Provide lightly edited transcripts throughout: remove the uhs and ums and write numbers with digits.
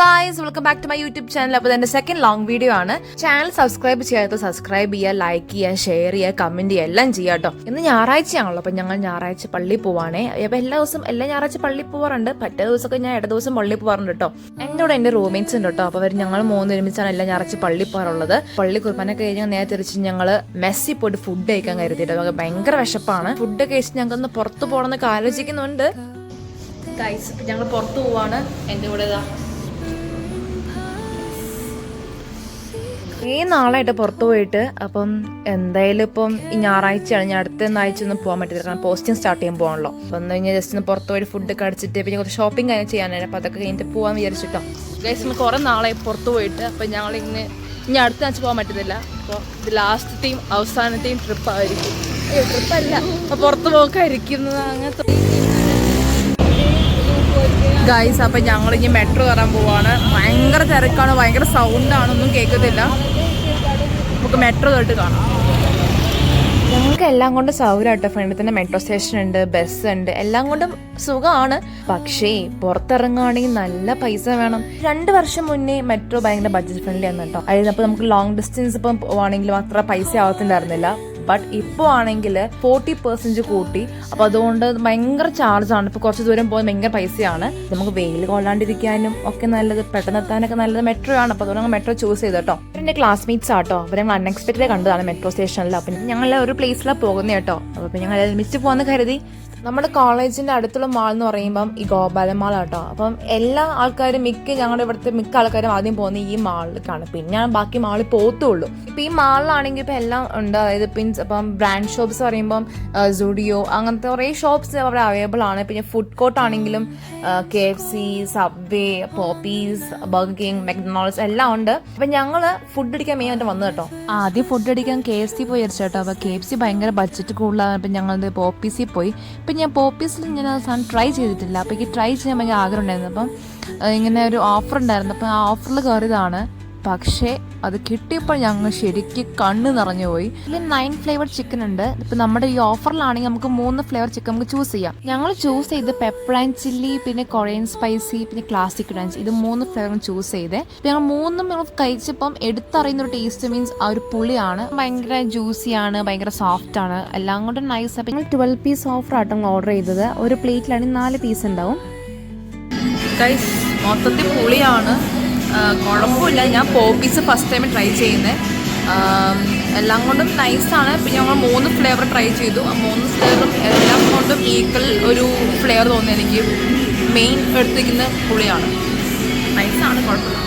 guys, welcome back to my YouTube channel. അപ്പോൾ എൻ്റെ second long video ആണ്. Channel subscribe ചെയ്യാത്ത സബ്സ്ക്രൈബ് ചെയ്യുക, ലൈക്ക് ചെയ്യുക, ഷെയർ ചെയ്യുക, കമന്റ് ചെയ്യുക, എല്ലാം ചെയ്യുക കേട്ടോ. ഇന്ന് ഞായറാഴ്ചയാണല്ലോ, അപ്പം ഞങ്ങൾ ഞായറാഴ്ച പള്ളിയിൽ പോവാണേ. അപ്പോൾ എല്ലാ ഞായറാഴ്ച പള്ളിയിൽ പോവാറുണ്ട്. പറ്റേ ദിവസമൊക്കെ ഞാൻ ഇട ദിവസം പള്ളിയിൽ പോകാറുണ്ട് കേട്ടോ. എൻ്റെ കൂടെ എൻ്റെ റൂംമേറ്റ്സ് ഉണ്ട് കേട്ടോ. അപ്പോൾ ഞങ്ങൾ മൂന്ന് ഒരുമിച്ചാണ് എല്ലാ ഞായറാഴ്ച പള്ളിയിൽ പോകാറുള്ളത്. പള്ളി കുർബാനൊക്കെ കഴിഞ്ഞാൽ നേരെ തിരിച്ച് ഞങ്ങൾ മെസ്സിൽ പോയിട്ട് ഫുഡ് കഴിക്കാൻ കരുതിയിട്ട് നമുക്ക് ഭയങ്കര വിശപ്പാണ്. ഫുഡ് കഴിച്ച് ഞങ്ങൾക്കൊന്ന് പുറത്ത് പോകണമെന്നൊക്കെ ആലോചിക്കുന്നുണ്ട്. ഗൈസ്, ഞങ്ങൾ പുറത്ത് പോവാണ്. എൻ്റെ കൂടെ നാളായിട്ട് പുറത്തു പോയിട്ട്. അപ്പം എന്തായാലും ഇപ്പം ഈ ഞായറാഴ്ചയാണ്, ഞാൻ അടുത്ത ആഴ്ച ഒന്നും പോകാൻ പറ്റില്ല, കാരണം പോസ്റ്റിംഗ് സ്റ്റാർട്ട് ചെയ്യാൻ പോകണല്ലോ. അപ്പം ഒന്ന് കഴിഞ്ഞാൽ ജസ്റ്റ് ഒന്ന് പുറത്ത് പോയിട്ട് ഫുഡൊക്കെ അടിച്ചിട്ട് പിന്നെ കുറച്ച് ഷോപ്പിംഗ് കാര്യം ചെയ്യാനാണ്. അപ്പം അതൊക്കെ കഴിഞ്ഞിട്ട് പോകാൻ വിചാരിച്ചിട്ടോ. ഗൈസ്, നമ്മൾ കുറേ നാളായി പുറത്ത് പോയിട്ട്. അപ്പം ഞങ്ങൾ ഇനി അടുത്ത ആഴ്ച പോകാൻ പറ്റുന്നില്ല. അപ്പോൾ ഇത് ലാസ്റ്റത്തെയും അവസാനത്തെയും ട്രിപ്പായിരിക്കും. ട്രിപ്പല്ല, പുറത്ത് പോക്കായിരിക്കുന്നത് അങ്ങനത്തെ. ഗൈസ്, അപ്പം ഞങ്ങൾ ഇനി മെട്രോ കയറാൻ പോവാണ്. ഭയങ്കര തിരക്കാണ്, ഭയങ്കര സൗണ്ടാണ്, ഒന്നും കേൾക്കത്തില്ല. നമുക്ക് മെട്രോ തൊട്ട് കാണാം. ഞങ്ങൾക്ക് എല്ലാം കൊണ്ടും സൗകര്യമായിട്ടോ. ഫ്രണ്ടിൽ തന്നെ മെട്രോ സ്റ്റേഷൻ ഉണ്ട്, ബസ് ഉണ്ട്, എല്ലാം കൊണ്ടും സുഖമാണ്. പക്ഷേ പുറത്തിറങ്ങുകയാണെങ്കിൽ നല്ല പൈസ വേണം. 2 വർഷം മുന്നേ മെട്രോ ഭയങ്കര ബഡ്ജറ്റ് ഫ്രണ്ട്ലി ആണ് കേട്ടോ. അതിനപ്പോൾ നമുക്ക് ലോങ് ഡിസ്റ്റൻസ് ഇപ്പം പോവാണെങ്കിലും അത്ര പൈസ ആവത്തുണ്ടായിരുന്നില്ല. ബട്ട് ഇപ്പോൾ ആണെങ്കിൽ 40% കൂട്ടി. അപ്പോൾ അതുകൊണ്ട് ഭയങ്കര ചാർജാണ്. ഇപ്പോൾ കുറച്ച് ദൂരം പോകാൻ ഭയങ്കര പൈസയാണ്. നമുക്ക് വെയിൽ കൊള്ളാണ്ടിരിക്കാനും ഒക്കെ നല്ലത്, പെട്ടെന്ന് എത്താനൊക്കെ നല്ലത് മെട്രോ ആണ്. അപ്പോൾ അതുകൊണ്ട് മെട്രോ ചൂസ് ചെയ്ത് കേട്ടോ. എൻ്റെ ക്ലാസ്മേറ്റ്സ് ആട്ടോ. അപ്പോൾ ഞങ്ങൾ അൺഎക്സ്പെക്റ്റഡ് കണ്ടതാണ് മെട്രോ സ്റ്റേഷനിൽ. അപ്പം ഞങ്ങൾ ഒരു പ്ലേസിലാണ് പോകുന്നത് കേട്ടോ. അപ്പോൾ ഞങ്ങൾ ഒരുമിച്ച് പോകുന്ന കരുതി. നമ്മുടെ കോളേജിൻ്റെ അടുത്തുള്ള മാൾ എന്ന് പറയുമ്പം ഈ ഗോപാലൻ മാളാട്ടോ. അപ്പം എല്ലാ ആൾക്കാരും ഞങ്ങളുടെ ഇവിടുത്തെ മിക്ക ആൾക്കാരും ആദ്യം പോകുന്നത് ഈ മാളിലേക്കാണ്. പിന്നെ ബാക്കി മാളിൽ പോകത്തുള്ളൂ. ഇപ്പം ഈ മാളിലാണെങ്കിൽ ഇപ്പം എല്ലാം ഉണ്ട്. അതായത് ഇപ്പം ബ്രാൻഡ് ഷോപ്സ് പറയുമ്പം സുഡിയോ അങ്ങനത്തെ കുറേ ഷോപ്സ് അവിടെ അവൈലബിൾ ആണ്. പിന്നെ ഫുഡ് കോർട്ട് ആണെങ്കിലും KFC, subway, Popees, burger king, McDonald's എല്ലാം ഉണ്ട്. അപ്പം ഞങ്ങൾ ഫുഡ് അടിക്കാൻ മെയിനായിട്ട് വന്നു കേട്ടോ. ആദ്യം ഫുഡ് അടിക്കാൻ KFC പോയി അടിച്ചേട്ടോ. അപ്പോൾ KFC ഭയങ്കര ബഡ്ജറ്റ് കൂടുതലാണ്. അപ്പം ഞങ്ങൾ പോപ്പീസിൽ പോയി. ഇപ്പം ഞാൻ പോപ്പീസിൽ ഞാൻ സാധനം ട്രൈ ചെയ്തിട്ടില്ല. അപ്പോൾ എനിക്ക് ട്രൈ ചെയ്യാൻ ഭയങ്കര ആഗ്രഹം ഉണ്ടായിരുന്നു. അപ്പം ഇങ്ങനെ ഒരു ഓഫർ ഉണ്ടായിരുന്നു. അപ്പം ആ ഓഫറിൽ കയറിയതാണ്. പക്ഷേ അത് കിട്ടിയപ്പോൾ ഞങ്ങൾ ശരിക്കും കണ്ണ് നിറഞ്ഞു പോയി. ഇതിൽ 9 ഫ്ലേവർ ചിക്കൻ ഉണ്ട്. ഇപ്പം നമ്മുടെ ഈ ഓഫറിലാണെങ്കിൽ നമുക്ക് 3 ഫ്ലേവർ ചിക്കൻ നമുക്ക് ചൂസ് ചെയ്യാം. ഞങ്ങൾ ചൂസ് ചെയ്ത് പെപ്പർ ആൻഡ് ചില്ലി, പിന്നെ കൊറിയൻ സ്പൈസി, പിന്നെ ക്ലാസിക് ഡാൻസ്, ഇത് 3 ഫ്ലേവറും ചൂസ് ചെയ്തേ. ഞങ്ങൾ 3 കഴിച്ചപ്പം എടുത്തറിയുന്ന ഒരു ടേസ്റ്റ് മീൻസ് ആ ഒരു പുളിയാണ്. ഭയങ്കര ജ്യൂസിയാണ്, ഭയങ്കര സോഫ്റ്റ് ആണ്, എല്ലാം കൊണ്ടും നൈസ്. അപ്പം ഞങ്ങൾ 12 പീസ് ഓഫർ ആട്ടോ ഓർഡർ ചെയ്തത്. ഒരു പ്ലേറ്റിലാണെങ്കിൽ 4 പീസ് ഉണ്ടാവും. മൊത്തത്തിൽ പുളിയാണ്, കുഴപ്പമില്ല. ഞാൻ പോപ്പീസ് ഫസ്റ്റ് ടൈം ട്രൈ ചെയ്യുന്നത്. എല്ലാം കൊണ്ടും നൈസാണ്. പിന്നെ ഞങ്ങൾ 3 ഫ്ലേവർ ട്രൈ ചെയ്തു. ആ 3 ഫ്ലേവറും എല്ലാം കൊണ്ടും ഈക്വൽ ഒരു ഫ്ലേവർ തോന്നി എനിക്ക്. മെയിൻ എടുത്തിരിക്കുന്ന പുളിയാണ്, നൈസാണ്, കുഴപ്പമില്ല.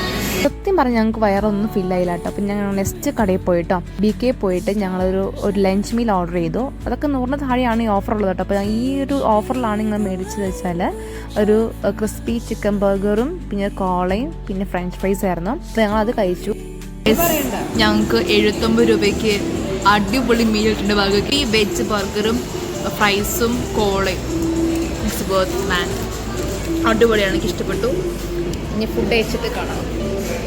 സത്യം പറഞ്ഞാൽ ഞങ്ങൾക്ക് വയറൊന്നും ഫില്ലായില്ല കേട്ടോ. അപ്പം ഞങ്ങൾ നെക്സ്റ്റ് കടയിൽ പോയിട്ടോ, BK പോയിട്ട് ഞങ്ങളൊരു ലഞ്ച് മീൽ ഓർഡർ ചെയ്തു. അതൊക്കെ 100 താഴെയാണ് ഈ ഓഫർ ഉള്ളത് കേട്ടോ. അപ്പോൾ ഈ ഒരു ഓഫറിലാണ് നിങ്ങൾ മേടിച്ചത് വെച്ചാൽ ഒരു ക്രിസ്പി ചിക്കൻ ബർഗറും പിന്നെ കോളയും പിന്നെ ഫ്രഞ്ച് ഫ്രൈസ് ആയിരുന്നു. അപ്പോൾ ഞങ്ങളത് കഴിച്ചു. ഞങ്ങൾക്ക് 79 രൂപയ്ക്ക് അടിപൊളി മീൽ ഇട്ടുണ്ട്. ബർഗർക്ക് ഈ വെജ് ബർഗറും ഫ്രൈസും കോളയും ഇറ്റ്സ് വർത്ത് മാൻ. അടിപൊളിയാണ്, എനിക്ക് ഇഷ്ടപ്പെട്ടു. ഇനി ഫുഡ് കഴിച്ചിട്ട് കാണാം.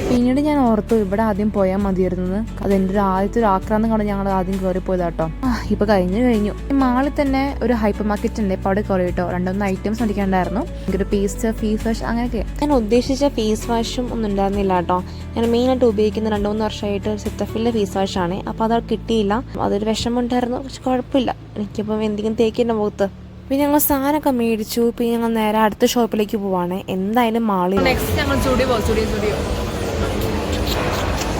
പിന്നീട് ഞാൻ ഓർത്തു ഇവിടെ ആദ്യം പോയാൽ മതിയായിരുന്നത്. അതെൻ്റെ ആദ്യത്തെ ഒരു ആക്രാന്തം കൊണ്ട് ഞങ്ങൾ ആദ്യം കയറി പോയതാട്ടോ. ഇപ്പോൾ കഴിഞ്ഞു. ഈ മാളിൽ തന്നെ ഒരു ഹൈപ്പർ മാർക്കറ്റ് ഉണ്ട്. ഇപ്പോൾ അവിടെ കയറി കേട്ടോ. 2-3 ഐറ്റംസ് മേടിക്കാണ്ടായിരുന്നു. എനിക്കൊരു പേസ്റ്റ്, ഫേസ് വാഷ് അങ്ങനെയൊക്കെ. ഞാൻ ഉദ്ദേശിച്ച ഫേസ് വാഷും ഒന്നും ഉണ്ടായിരുന്നില്ല കേട്ടോ. ഞാൻ മെയിനായിട്ട് ഉപയോഗിക്കുന്ന 2-3 വർഷമായിട്ട് സെറ്റഫിലെ ഫേസ് വാഷാണ്. അപ്പോൾ അത് കിട്ടിയില്ല. അതൊരു വിഷമമുണ്ടായിരുന്നു, പക്ഷെ കുഴപ്പമില്ല. എനിക്കിപ്പം എന്തെങ്കിലും തേക്കിൻ്റെ മുഖത്ത്. പിന്നെ ഞങ്ങൾ സാധനമൊക്കെ മേടിച്ചു. പിന്നെ ഞങ്ങൾ നേരെ അടുത്ത ഷോപ്പിലേക്ക് പോവാണ്. എന്തായാലും മാളിൽ നെക്സ്റ്റ് ഞങ്ങൾ സ്റ്റുഡിയോ.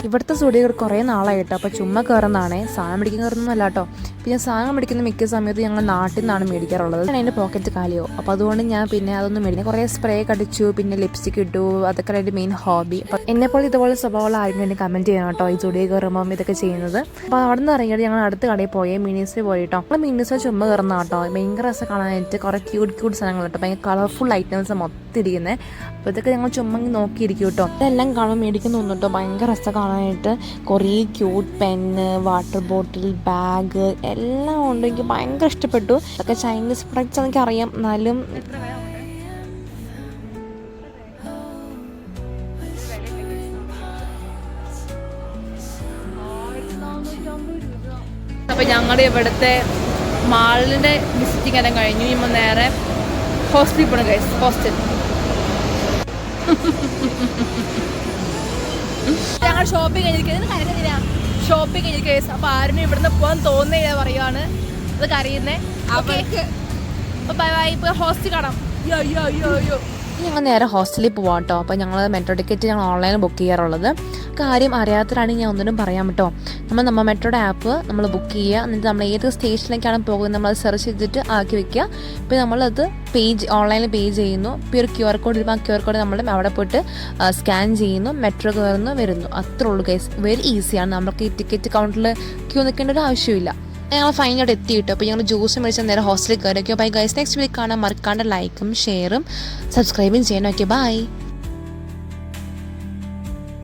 ഇവിടുത്തെ സ്റ്റുഡിയോ കുറേ നാളായിട്ടോ. അപ്പോൾ ചുമ്മാ കയറുന്നതാണേ, സാധനം മേടിക്കാൻ കയറുന്നതല്ല കേട്ടോ. പിന്നെ സാധനം മേടിക്കുന്ന മിക്ക സമയത്ത് ഞങ്ങൾ നാട്ടിൽ നിന്നാണ് മേടിക്കാറുള്ളത്. അതിൻ്റെ പോക്കറ്റ് കാലിയോ. അപ്പോൾ അതുകൊണ്ട് ഞാൻ പിന്നെ അതൊന്നും മേടിക്കും. കുറേ സ്പ്രേ കടിച്ചു, പിന്നെ ലിപ്സ്റ്റിക് ഇട്ടു. അതൊക്കെ എൻ്റെ മെയിൻ ഹോബി. അപ്പം എന്നെപ്പോലെ ഇതുപോലെ സ്വഭാവമുള്ള ആരും വേണ്ടി കമൻറ്റ് ചെയ്യണം കേട്ടോ, ഈ സ്റ്റുഡിയോ കയറുമ്പം ഇതൊക്കെ ചെയ്യുന്നത്. അപ്പോൾ അവിടെ നിന്ന് ഇറങ്ങിയിട്ട് ഞങ്ങൾ അടുത്ത കടയിൽ പോയി മിനിസിൽ പോയിട്ടോ. നമ്മൾ മിനിസിൽ ചുമ്മാ കയറുന്ന കേട്ടോ. ഭയങ്കര രസം കാണാനായിട്ട്. കുറേ ക്യൂട്ട് സാധനങ്ങൾ കേട്ടോ. ഭയങ്കര കളർഫുൾ ഐറ്റംസ് മൊത്തം ഇരിക്കുന്നത്. അപ്പോൾ ഇതൊക്കെ ഞങ്ങൾ ചുമ്മാ നോക്കിയിരിക്കും കേട്ടോ. ഇതെല്ലാം കാണാൻ മേടിക്കുന്നു കേട്ടോ. ഭയങ്കര രസം കാണാനായിട്ട്. കുറേ cute pen, water bottle, bag എല്ലാം ഉണ്ട്. എനിക്ക് ഭയങ്കര ഇഷ്ടപ്പെട്ടു. അതൊക്കെ ചൈനീസ് പ്രൊഡക്ട്സ് എനിക്ക് അറിയാം, എന്നാലും അപ്പോൾ ഞങ്ങളുടെ ഇവിടുത്തെ മാളിൻ്റെ വിസിറ്റിംഗ് എല്ലാം കഴിഞ്ഞു. ഇപ്പം നേരെ ഹോസ്റ്റലിൽ പോകണം. ഹോസ്റ്റൽ ഞങ്ങൾ ഷോപ്പിംഗ് കഴിഞ്ഞിരിക്കുന്നത് കരയുന്നില്ല. ഷോപ്പിംഗ് കഴിഞ്ഞിരിക്കുക. അപ്പൊ ആരും ഇവിടുന്ന് പോകാൻ തോന്നുന്നില്ല പറയുവാണ്. അത് കരയുന്നേ. Bye bye. ഇപ്പൊ ഹോസ്റ്റൽ കാണാം. ഞങ്ങൾ നേരെ ഹോസ്റ്റലിൽ പോവാം കേട്ടോ. അപ്പോൾ ഞങ്ങൾ മെട്രോ ടിക്കറ്റ് ഞങ്ങൾ ഓൺലൈനിൽ ബുക്ക് ചെയ്യാറുള്ളത്. കാര്യം അറിയാത്തവരാണെങ്കിൽ ഞാൻ ഒന്നിനും പറയാൻ പറ്റോ. നമ്മൾ മെട്രോയുടെ ആപ്പ് നമ്മൾ ബുക്ക് ചെയ്യുക. എന്നിട്ട് നമ്മൾ ഏത് സ്റ്റേഷനിലേക്കാണ് പോകുന്നത് നമ്മളത് സെർച്ച് ചെയ്തിട്ട് ആക്കി വെക്കുക. ഇപ്പോൾ നമ്മളത് ഓൺലൈനിൽ പേ ചെയ്യുന്നു. ഇപ്പോൾ ഒരു QR കോഡ് വരുമ്പോൾ ആ QR കോഡ് നമ്മൾ അവിടെ പോയിട്ട് സ്കാൻ ചെയ്യുന്നു, മെട്രോ കയറുന്നു, വരുന്നു. അത്രേ ഉള്ളൂ ഗൈസ്. വെരി ഈസിയാണ്. നമുക്ക് ഈ ടിക്കറ്റ് കൗണ്ടറിൽ ക്യൂ നിൽക്കേണ്ട ഒരു ആവശ്യമില്ല. ഞങ്ങൾ ഫൈനലായിട്ട് എത്തിയിട്ടു. അപ്പോൾ ഞങ്ങൾ ജ്യൂസ് മേടിച്ചാൽ നേരെ ഹോസ്റ്റലിൽ കയറി. Okay bye guys. Next week കാണാൻ മറക്കാണ്ട് ലൈക്കും ഷെയറും സബ്സ്ക്രൈബും ചെയ്യണം. Okay by.